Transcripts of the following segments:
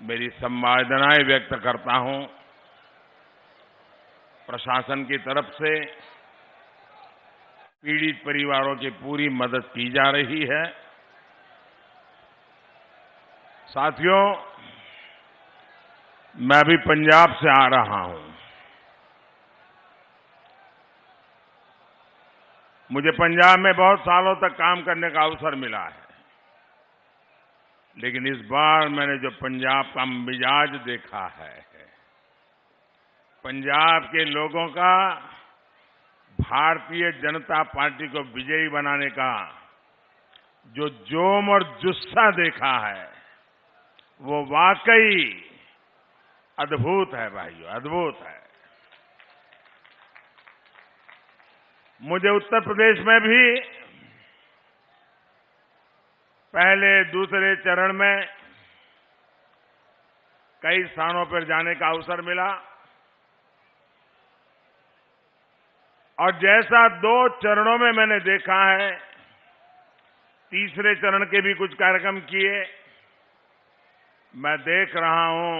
मेरी संवेदनाएं व्यक्त करता हूं। प्रशासन की तरफ से पीड़ित परिवारों की पूरी मदद की जा रही है। साथियों, मैं अभी पंजाब से आ रहा हूं। मुझे पंजाब में बहुत सालों तक काम करने का अवसर मिला है, लेकिन इस बार मैंने जो पंजाब का मिजाज देखा है, पंजाब के लोगों का भारतीय जनता पार्टी को विजयी बनाने का जो जोम और जुस्सा देखा है, वो वाकई अद्भुत है भाइयों, अद्भुत है। मुझे उत्तर प्रदेश में भी पहले दूसरे चरण में कई स्थानों पर जाने का अवसर मिला और जैसा 2 चरणों में मैंने देखा है, तीसरे चरण के भी कुछ कार्यक्रम किए। मैं देख रहा हूं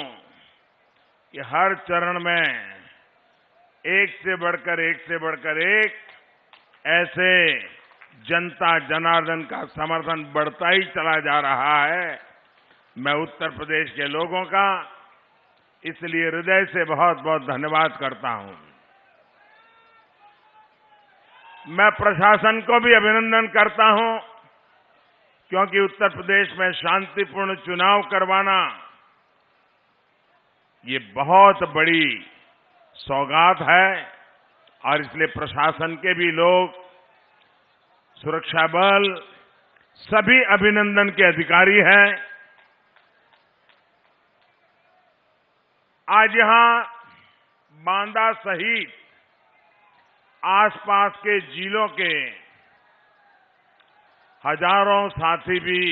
कि हर चरण में एक से बढ़कर एक ऐसे जनता जनार्दन का समर्थन बढ़ता ही चला जा रहा है। मैं उत्तर प्रदेश के लोगों का इसलिए हृदय से बहुत बहुत धन्यवाद करता हूं। मैं प्रशासन को भी अभिनंदन करता हूं, क्योंकि उत्तर प्रदेश में शांतिपूर्ण चुनाव करवाना ये बहुत बड़ी सौगात है और इसलिए प्रशासन के भी लोग, सुरक्षा बल, सभी अभिनंदन के अधिकारी हैं। आज यहां बांदा सहित आसपास के जिलों के हजारों साथी भी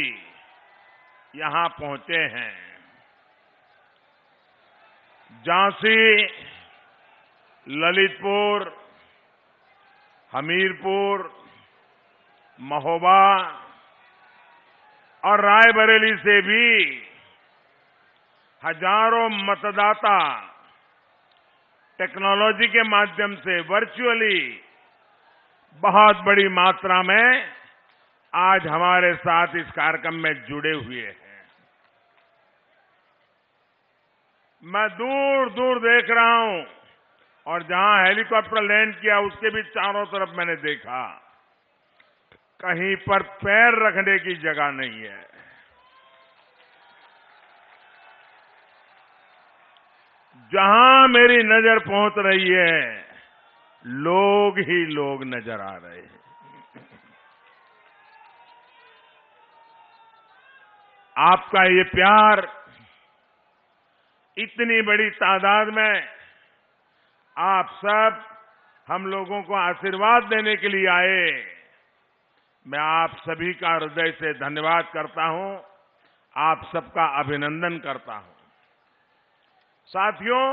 यहां पहुंचे हैं। झांसी, ललितपुर, हमीरपुर, महोबा और रायबरेली से भी हजारों मतदाता टेक्नोलॉजी के माध्यम से वर्चुअली बहुत बड़ी मात्रा में आज हमारे साथ इस कार्यक्रम में जुड़े हुए हैं। मैं दूर दूर देख रहा हूं और जहां हेलीकॉप्टर लैंड किया उसके भी चारों तरफ मैंने देखा, कहीं पर पैर रखने की जगह नहीं है। जहां मेरी नजर पहुंच रही है, लोग ही लोग नजर आ रहे हैं। आपका ये प्यार, इतनी बड़ी तादाद में आप सब हम लोगों को आशीर्वाद देने के लिए आए, मैं आप सभी का हृदय से धन्यवाद करता हूं, आप सबका अभिनंदन करता हूं। साथियों,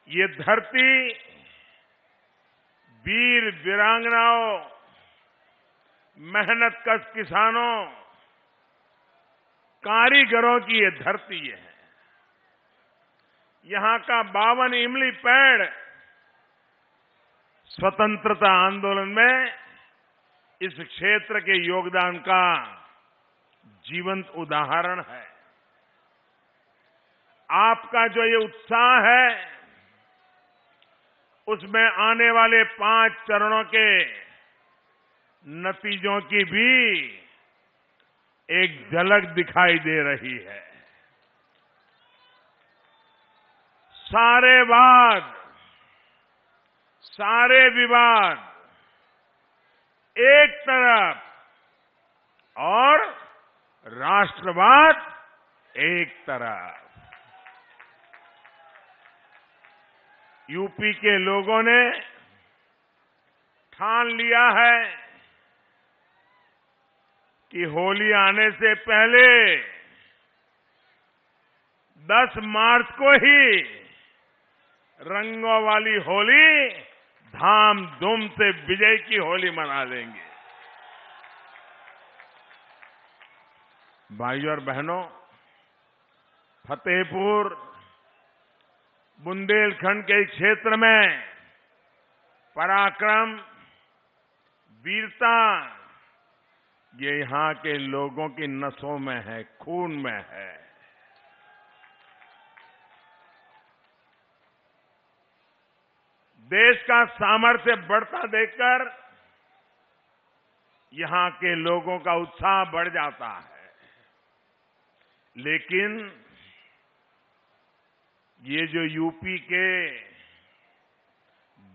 ये धरती वीर वीरांगनाओं, मेहनतकश किसानों, कारीगरों की ये धरती है। यहां का 52 इमली पेड़ स्वतंत्रता आंदोलन में इस क्षेत्र के योगदान का जीवंत उदाहरण है। आपका जो ये उत्साह है, उसमें आने वाले 5 चरणों के नतीजों की भी एक झलक दिखाई दे रही है। सारे वाद, सारे विवाद एक तरफ और राष्ट्रवाद एक तरफ। यूपी के लोगों ने ठान लिया है कि होली आने से पहले 10 मार्च को ही रंगों वाली होली धाम धूम से विजय की होली मना लेंगे। भाइयों और बहनों, फतेहपुर, बुंदेलखंड के क्षेत्र में पराक्रम, वीरता, ये यहां के लोगों की नसों में है, खून में है। देश का सामर्थ्य बढ़ता देखकर यहां के लोगों का उत्साह बढ़ जाता है, लेकिन ये जो यूपी के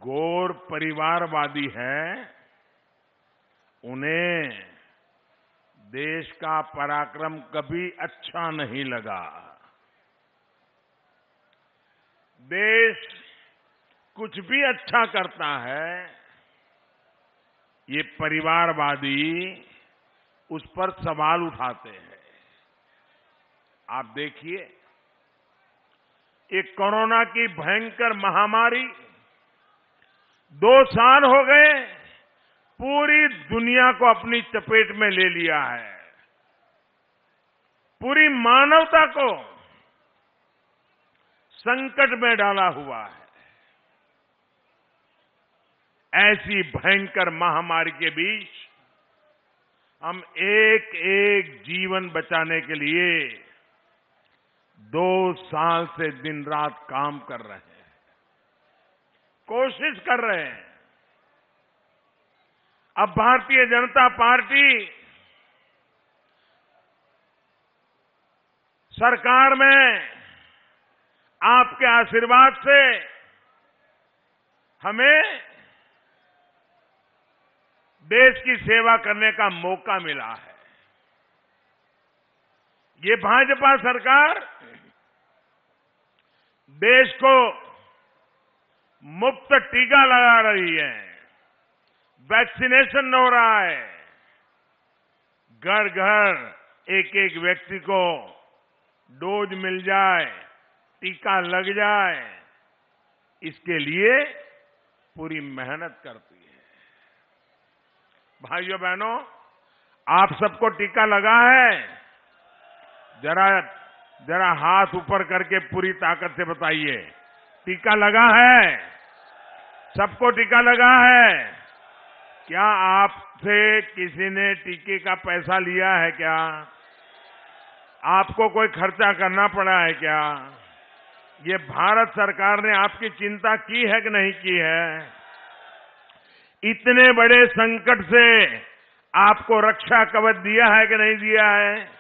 गौर परिवारवादी हैं, उन्हें देश का पराक्रम कभी अच्छा नहीं लगा। देश कुछ भी अच्छा करता है, ये परिवारवादी उस पर सवाल उठाते हैं। आप देखिए, एक कोरोना की भयंकर महामारी 2 साल हो गए, पूरी दुनिया को अपनी चपेट में ले लिया है, पूरी मानवता को संकट में डाला हुआ है। ऐसी भयंकर महामारी के बीच हम एक एक जीवन बचाने के लिए 2 साल से दिन रात काम कर रहे हैं, कोशिश कर रहे हैं। अब भारतीय जनता पार्टी सरकार में आपके आशीर्वाद से हमें देश की सेवा करने का मौका मिला है। ये भाजपा सरकार देश को मुफ्त टीका लगा रही है, वैक्सीनेशन हो रहा है, घर घर एक एक व्यक्ति को डोज मिल जाए, टीका लग जाए, इसके लिए पूरी मेहनत करती है। भाइयों बहनों, आप सबको टीका लगा है? जरा हाथ ऊपर करके पूरी ताकत से बताइए, टीका लगा है? सबको टीका लगा है? क्या आपसे किसी ने टीके का पैसा लिया है क्या? आपको कोई खर्चा करना पड़ा है क्या? ये भारत सरकार ने आपकी चिंता की है कि नहीं की है? इतने बड़े संकट से आपको रक्षा कवच दिया है कि नहीं दिया है?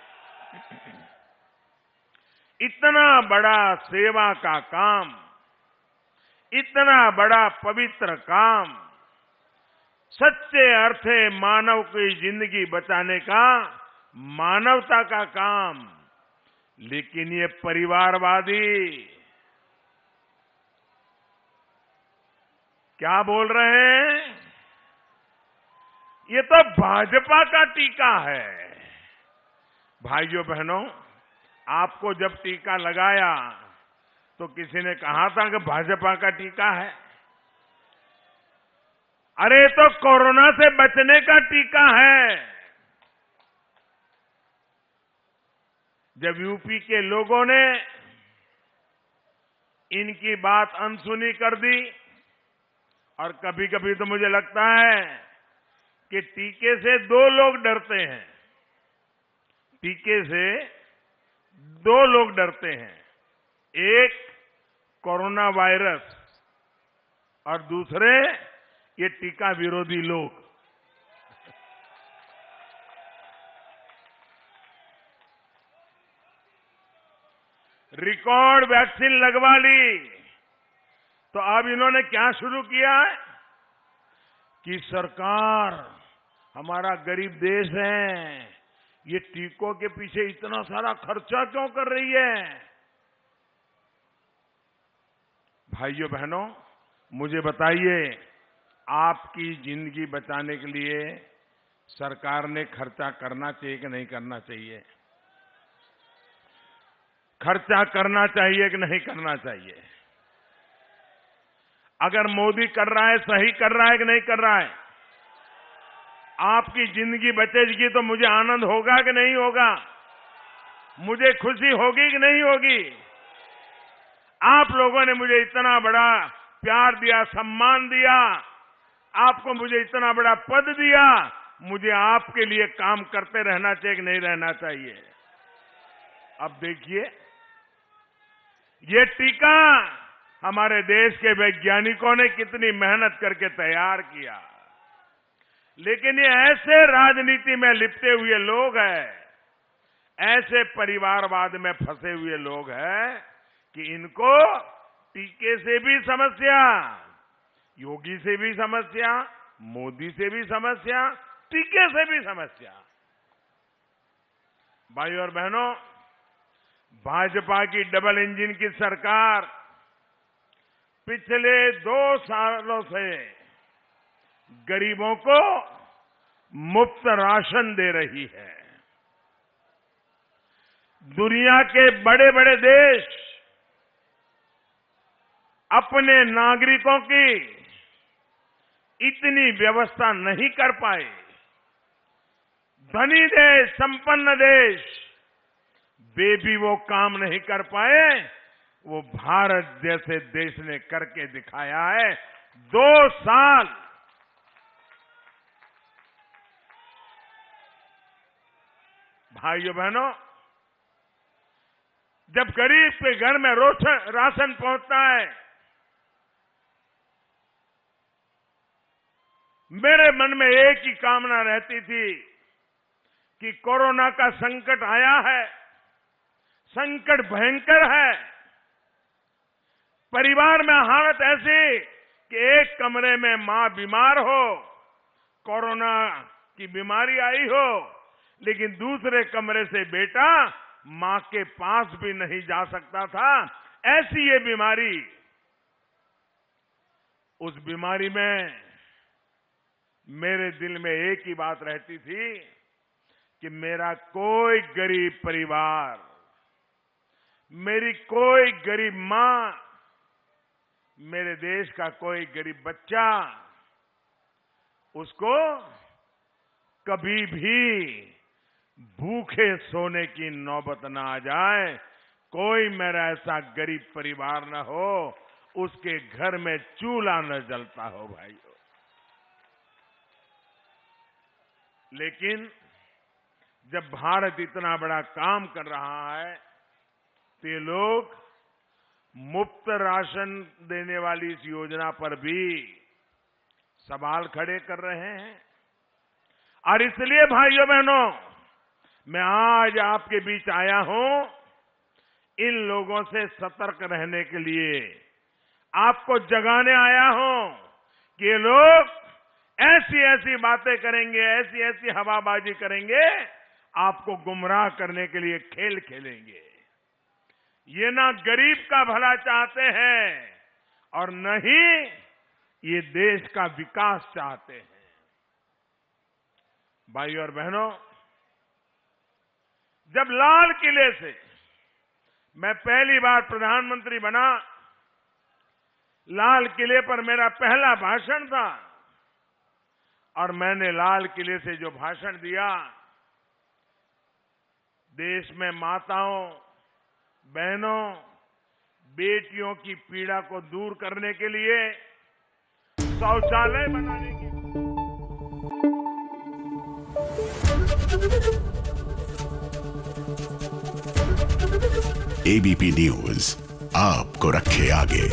इतना बड़ा सेवा का काम, इतना बड़ा पवित्र काम, सच्चे अर्थे मानव की जिंदगी बचाने का, मानवता का काम, लेकिन ये परिवारवादी क्या बोल रहे हैं? ये तो भाजपा का टीका है। भाइयों बहनों, आपको जब टीका लगाया तो किसी ने कहा था कि भाजपा का टीका है। अरे तो कोरोना से बचने का टीका है। जब यूपी के लोगों ने इनकी बात अनसुनी कर दी, और कभी कभी तो मुझे लगता है कि टीके से 2 लोग डरते हैं, टीके से 2 लोग डरते हैं, एक कोरोना वायरस और दूसरे ये टीका विरोधी लोग। रिकॉर्ड वैक्सीन लगवा ली, तो अब इन्होंने क्या शुरू किया है कि सरकार, हमारा गरीब देश है, ये टीकों के पीछे इतना सारा खर्चा क्यों कर रही है? भाइयों बहनों, मुझे बताइए, आपकी जिंदगी बचाने के लिए सरकार ने खर्चा करना चाहिए कि नहीं करना चाहिए? खर्चा करना चाहिए कि नहीं करना चाहिए? अगर मोदी कर रहा है, सही कर रहा है कि नहीं कर रहा है? आपकी जिंदगी बचेगी तो मुझे आनंद होगा कि नहीं होगा? मुझे खुशी होगी कि नहीं होगी? आप लोगों ने मुझे इतना बड़ा प्यार दिया, सम्मान दिया, आपको मुझे इतना बड़ा पद दिया, मुझे आपके लिए काम करते रहना चाहिए कि नहीं रहना चाहिए? अब देखिए, ये टीका हमारे देश के वैज्ञानिकों ने कितनी मेहनत करके तैयार किया, लेकिन ये ऐसे राजनीति में लिपटे हुए लोग हैं, ऐसे परिवारवाद में फंसे हुए लोग हैं कि इनको टीके से भी समस्या, योगी से भी समस्या, मोदी से भी समस्या, टीके से भी समस्या। भाइयों और बहनों, भाजपा की डबल इंजन की सरकार पिछले 2 सालों से गरीबों को मुफ्त राशन दे रही है। दुनिया के बड़े बड़े देश अपने नागरिकों की इतनी व्यवस्था नहीं कर पाए। धनी देश, संपन्न देश, वे भी वो काम नहीं कर पाए, वो भारत जैसे देश ने करके दिखाया है। 2 साल भाइयों बहनों, जब गरीब के घर में राशन पहुंचता है, मेरे मन में एक ही कामना रहती थी कि कोरोना का संकट आया है, संकट भयंकर है, परिवार में हालत ऐसी कि एक कमरे में मां बीमार हो, कोरोना की बीमारी आई हो, लेकिन दूसरे कमरे से बेटा मां के पास भी नहीं जा सकता था। ऐसी ये बीमारी, उस बीमारी में मेरे दिल में एक ही बात रहती थी कि मेरा कोई गरीब परिवार, मेरी कोई गरीब मां, मेरे देश का कोई गरीब बच्चा, उसको कभी भी भूखे सोने की नौबत न आ जाए। कोई मेरा ऐसा गरीब परिवार न हो उसके घर में चूल्हा न जलता हो भाइयों। लेकिन जब भारत इतना बड़ा काम कर रहा है तो ये लोग मुफ्त राशन देने वाली इस योजना पर भी सवाल खड़े कर रहे हैं। और इसलिए भाइयों बहनों, मैं आज आपके बीच आया हूं इन लोगों से सतर्क रहने के लिए, आपको जगाने आया हूं कि ये लोग ऐसी ऐसी बातें करेंगे, ऐसी ऐसी हवाबाजी करेंगे, आपको गुमराह करने के लिए खेल खेलेंगे। ये ना गरीब का भला चाहते हैं और न ही ये देश का विकास चाहते हैं। भाइयों और बहनों, जब लाल किले से मैं पहली बार प्रधानमंत्री बना, लाल किले पर मेरा पहला भाषण था और मैंने लाल किले से जो भाषण दिया, देश में माताओं, बहनों, बेटियों की पीड़ा को दूर करने के लिए, शौचालय बनाने के लिए। एबीपी न्यूज आपको रखे आगे।